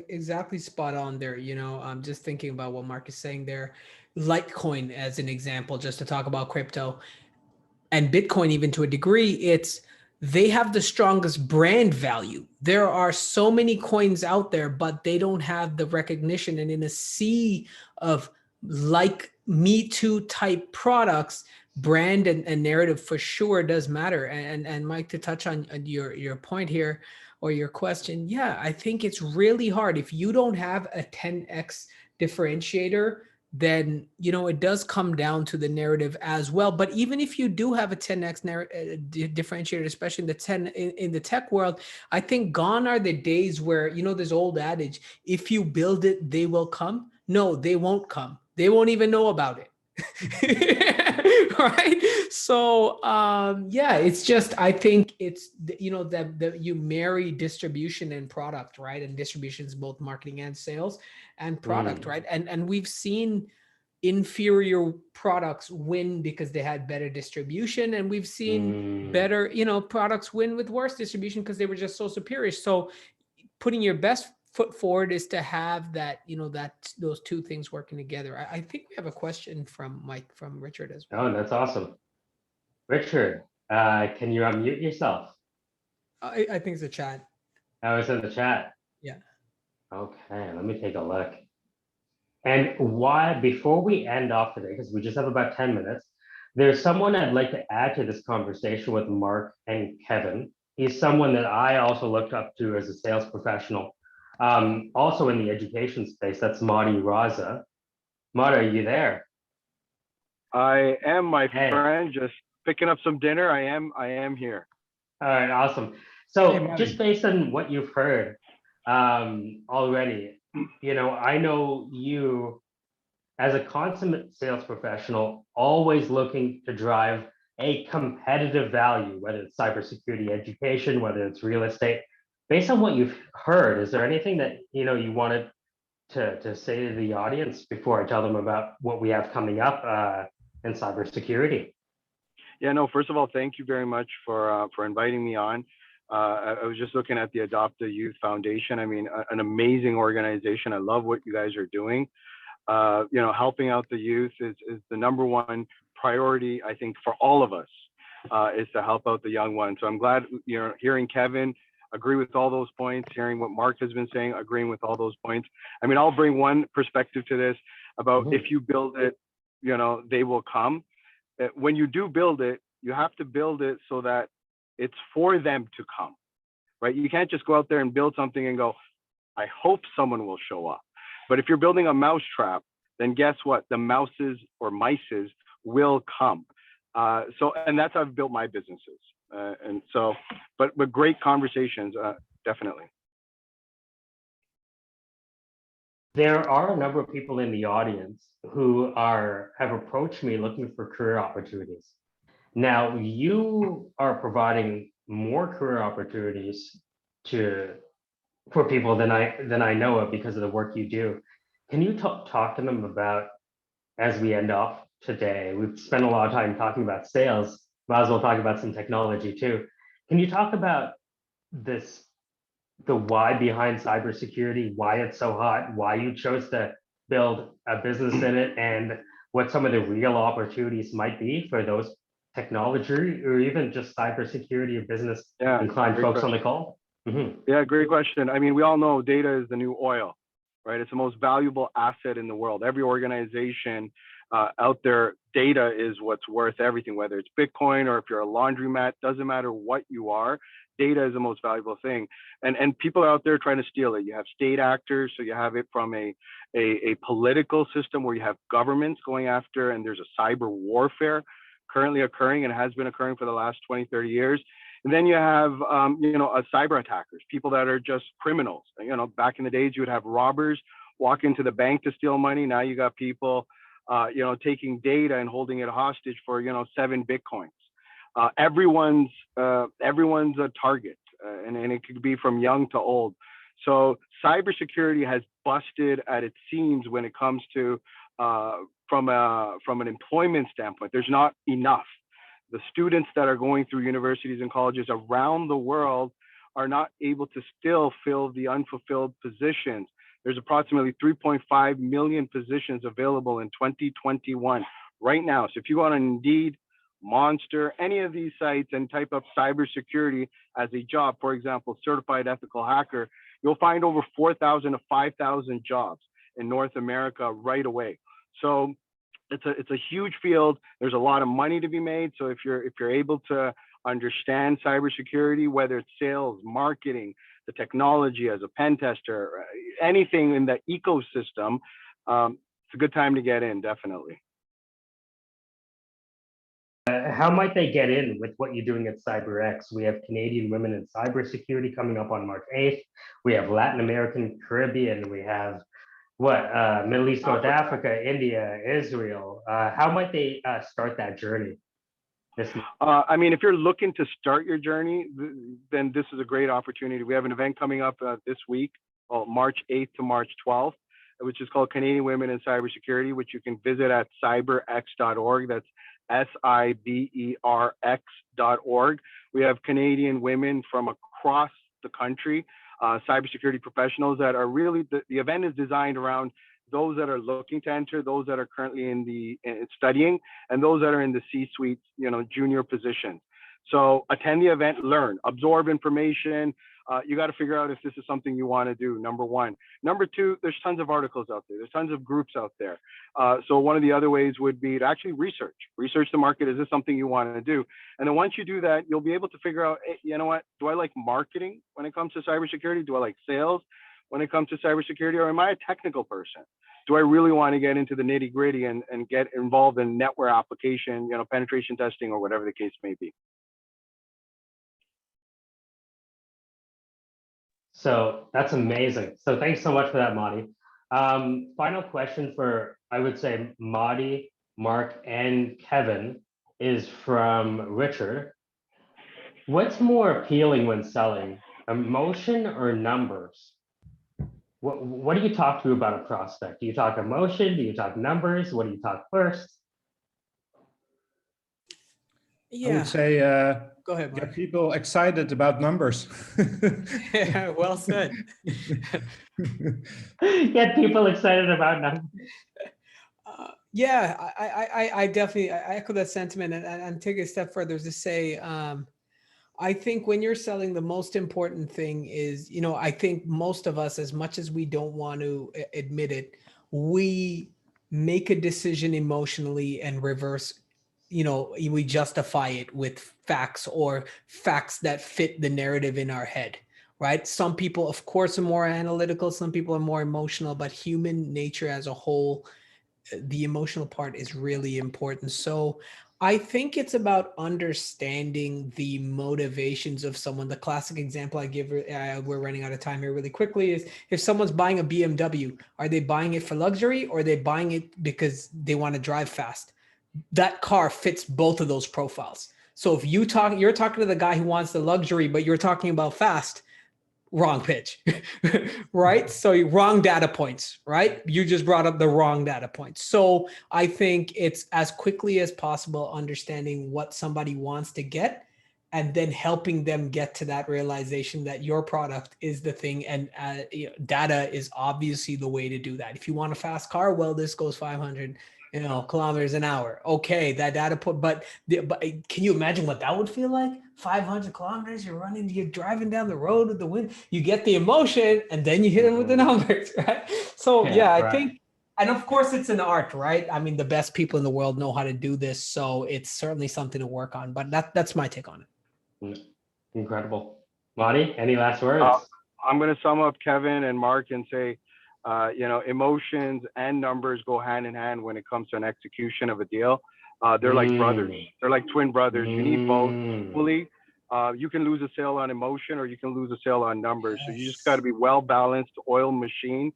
exactly spot on there. I'm just thinking about what Mark is saying there. Litecoin as an example, just to talk about crypto and Bitcoin, even to a degree, they have the strongest brand value. There are so many coins out there, but they don't have the recognition. And in a sea of like Me Too type products, brand and narrative for sure does matter. And Mike, to touch on your point here or your question, yeah, I think it's really hard if you don't have a 10x differentiator. Then it does come down to the narrative as well. But even if you do have a 10x differentiator, especially in the in the tech world, I think gone are the days where this old adage: if you build it, they will come. No, they won't come. They won't even know about it. Right. So yeah, it's just, I think it's that you marry distribution and product, right? And distribution is both marketing and sales and product, right? And we've seen inferior products win because they had better distribution, and we've seen better products win with worse distribution because they were just so superior. So putting your best foot forward is to have that, those two things working together. I think we have a question from Richard as well. Oh, that's awesome. Richard, can you unmute yourself? I think it's a chat. I was in the chat. Yeah. Okay, let me take a look. And why, before we end off today, because we just have about 10 minutes, there's someone I'd like to add to this conversation with Mark and Kevin. He's someone that I also looked up to as a sales professional, also in the education space. That's Mahdi Raza. Mahdi, are you there? I am, my friend, just picking up some dinner. I am here. All right, awesome. So just based on what you've heard already, I know you as a consummate sales professional, always looking to drive a competitive value, whether it's cybersecurity education, whether it's real estate. Based on what you've heard, is there anything that you wanted to say to the audience before I tell them about what we have coming up in cybersecurity? Yeah, no, first of all, thank you very much for inviting me on. I was just looking at the Adopt a Youth Foundation. I mean, an amazing organization. I love what you guys are doing. Helping out the youth is the number one priority, I think, for all of us, is to help out the young ones. So I'm glad hearing Kevin agree with all those points, hearing what Mark has been saying, agreeing with all those points. I mean, I'll bring one perspective to this about if you build it, they will come. When you do build it, you have to build it so that it's for them to come, right? You can't just go out there and build something and go, I hope someone will show up. But if you're building a mousetrap, then guess what? The mouses or mices will come. And that's how I've built my businesses. But great conversations, definitely. There are a number of people in the audience who have approached me looking for career opportunities. Now, you are providing more career opportunities for people than I know of because of the work you do. Can you talk to them about, as we end off today, we've spent a lot of time talking about sales, might as well talk about some technology too. Can you talk about the why behind cybersecurity, why it's so hot, why you chose to build a business in it, and what some of the real opportunities might be for those technology or even just cybersecurity or business inclined folks on the call? Mm-hmm. Yeah, great question. I mean, we all know data is the new oil, right? It's the most valuable asset in the world. Every organization out there, data is what's worth everything, whether it's Bitcoin or if you're a laundromat, doesn't matter what you are, data is the most valuable thing. And people are out there trying to steal it. You have state actors, so you have it from a political system where you have governments going after, and there's a cyber warfare currently occurring and has been occurring for the last 20, 30 years. And then you have, cyber attackers, people that are just criminals. Back in the days, you would have robbers walk into the bank to steal money. Now you got people, taking data and holding it hostage for, 7 Bitcoins. Everyone's a target, and it could be from young to old. So cybersecurity has busted at its seams when it comes to, from an employment standpoint. There's not enough. The students that are going through universities and colleges around the world are not able to still fill the unfulfilled positions. There's approximately 3.5 million positions available in 2021 right now. So if you go on Indeed, Monster, any of these sites and type up cybersecurity as a job, for example, certified ethical hacker, you'll find over 4,000 to 5,000 jobs in North America right away. So it's a huge field. There's a lot of money to be made. So if you're able to understand cybersecurity, whether it's sales, marketing, the technology as a pen tester, anything in the ecosystem, it's a good time to get in, definitely. How might they get in with what you're doing at CyberX? We have Canadian Women in Cybersecurity coming up on March 8th. We have Latin American, Caribbean. We have Middle East, North Africa, India, Israel. How might they start that journey? If you're looking to start your journey, then this is a great opportunity. We have an event coming up this week, March 8th to March 12th, which is called Canadian Women in Cybersecurity, which you can visit at cyberx.org. That's SIBERX.org. We have Canadian women from across the country, cybersecurity professionals that are really, the event is designed around those that are looking to enter, those that are currently in studying, and those that are in the C-suite, junior positions. So attend the event, learn, absorb information. You got to figure out if this is something you want to do, number one. Number two, there's tons of articles out there. There's tons of groups out there. So one of the other ways would be to actually research the market. Is this something you want to do? And then once you do that, you'll be able to figure out, hey, you know what, do I like marketing when it comes to cybersecurity? Do I like sales when it comes to cybersecurity? Or am I a technical person? Do I really want to get into the nitty gritty and get involved in network application, penetration testing, or whatever the case may be? So that's amazing. So thanks so much for that, Mahdi. Final question for, I would say, Mahdi, Mark, and Kevin is from Richard. What's more appealing when selling, emotion or numbers? What do you talk to about a prospect? Do you talk emotion? Do you talk numbers? What do you talk first? I would say Go ahead, Mark. get people excited about numbers. Yeah, well said. Get people excited about numbers. I definitely echo that sentiment and take it a step further to say, I think when you're selling, the most important thing is, I think most of us, as much as we don't want to admit it, we make a decision emotionally and reverse, we justify it with facts or facts that fit the narrative in our head, right? Some people, of course, are more analytical. Some people are more emotional, but human nature as a whole, the emotional part is really important. So I think it's about understanding the motivations of someone. The classic example I give, we're running out of time here really quickly, is if someone's buying a BMW, are they buying it for luxury or are they buying it because they want to drive fast? That car fits both of those profiles. So if you're talking to the guy who wants the luxury, but you're talking about fast, wrong pitch, right? So wrong data points, right? You just brought up the wrong data points. So I think it's as quickly as possible understanding what somebody wants to get and then helping them get to that realization that your product is the thing. And data is obviously the way to do that. If you want a fast car, well, this goes 500 kilometers an hour. Okay, that data point, but can you imagine what that would feel like? 500 kilometers, you're driving down the road with the wind, you get the emotion and then you hit them with the numbers, right? So I think, and of course it's an art, right? I mean, the best people in the world know how to do this. So it's certainly something to work on, but that's my take on it. Incredible. Mahdi, any last words? I'm going to sum up Kevin and Mark and say, emotions and numbers go hand in hand when it comes to an execution of a deal. They're like brothers. They're like twin brothers. You need both equally. you can lose a sale on emotion or you can lose a sale on numbers. So you just got to be well balanced, oiled machine,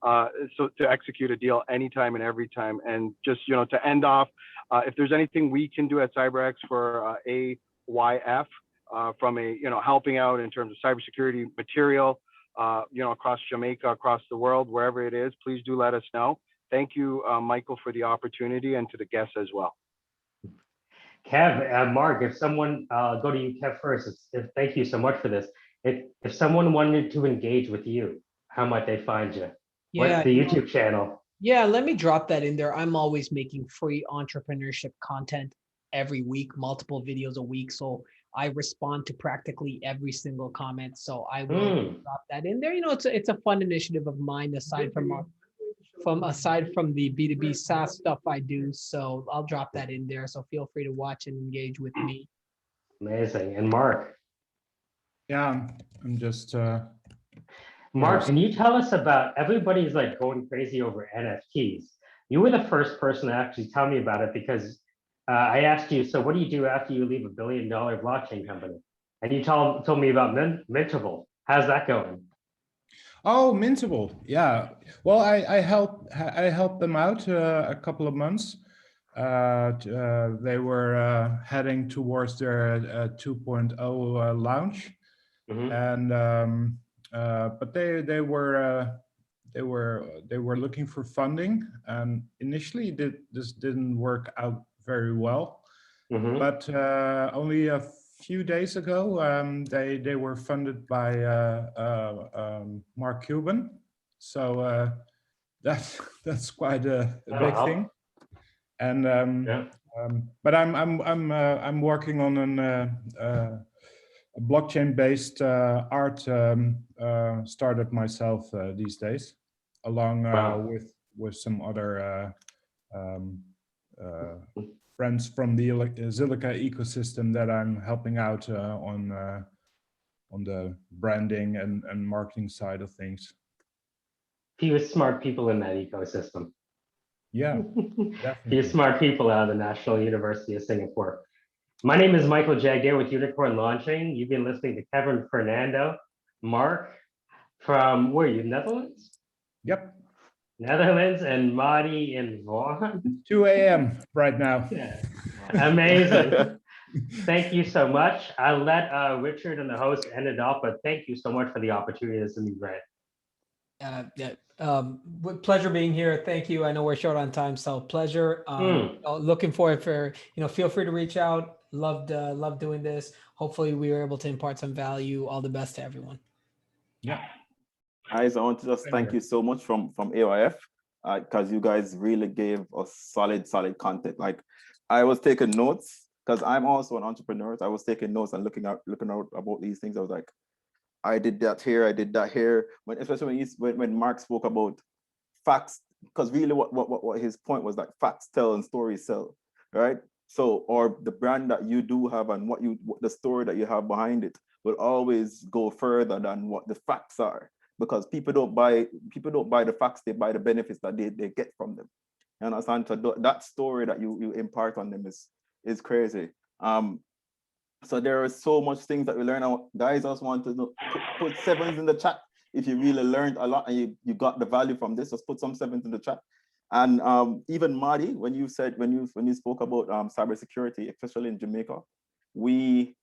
so to execute a deal anytime and every time. And just, you know, to end off, if there's anything we can do at CyberX for AYF, from a, you know, helping out in terms of cybersecurity material, you know, across Jamaica, across the world, wherever it is, please do let us know. Thank you, Michael, for the opportunity, and to the guests as well. Kev, Mark, if someone, go to you, Kev, first. Thank you so much for this. If someone wanted to engage with you, how might they find you? Yeah, What's the YouTube channel? yeah, let me drop that in there. I'm always making free entrepreneurship content every week, multiple videos a week. So I respond to practically every single comment. So I will drop that in there. You know, it's a fun initiative of mine aside from the B2B SaaS stuff I do. So I'll drop that in there. So feel free to watch and engage with me. Amazing. And Mark? Yeah, I'm just Mark, can you tell us about, everybody's like going crazy over NFTs. You were the first person to actually tell me about it because I asked you, so what do you do after you leave $1 billion blockchain company? And you told me about Mintable. How's that going? Oh, Mintable. Yeah. Well, I helped them out a couple of months. They were heading towards their 2.0 launch, and but they were looking for funding, and initially this didn't work out very well. But only a few days ago, they were funded by Mark Cuban, so that's quite a big thing. And but I'm working on a blockchain-based art startup myself these days, along with some other friends from the Zilliqa ecosystem that I'm helping out on the branding and marketing side of things. Few smart people in that ecosystem. Yeah, Few smart people out of the National University of Singapore. My name is Michael Jagdeo with Unicorn Launching. You've been listening to Kevin, Fernando, Mark from, where are you, Netherlands? Yep. Netherlands, and Mahdi in Vaughan. 2 a.m. right now. Yeah. Amazing. Thank you so much. I'll let Richard and the host end it off, but thank you so much for the opportunity. This has been great. Pleasure being here. Thank you. I know we're short on time, so pleasure. Looking forward for, feel free to reach out. Loved doing this. Hopefully we were able to impart some value. All the best to everyone. Yeah. Guys, I want to just thank you so much from AYF, because you guys really gave us solid content. Like, I was taking notes because I'm also an entrepreneur. So I was taking notes and looking out about these things. I was like, I did that here, I did that here. Especially when Mark spoke about facts, because really what his point was, like, facts tell and stories sell, right? So, or the brand that you do have and what the story that you have behind it will always go further than what the facts are, because people don't buy the facts, they buy the benefits that they get from them. You understand? So that story that you impart on them is crazy. So there are so much things that we learn. Guys, I just want to know, put 7s in the chat if you really learned a lot and you got the value from this. Just put some 7s in the chat. And even Mahdi, when you spoke about cybersecurity, especially in Jamaica, we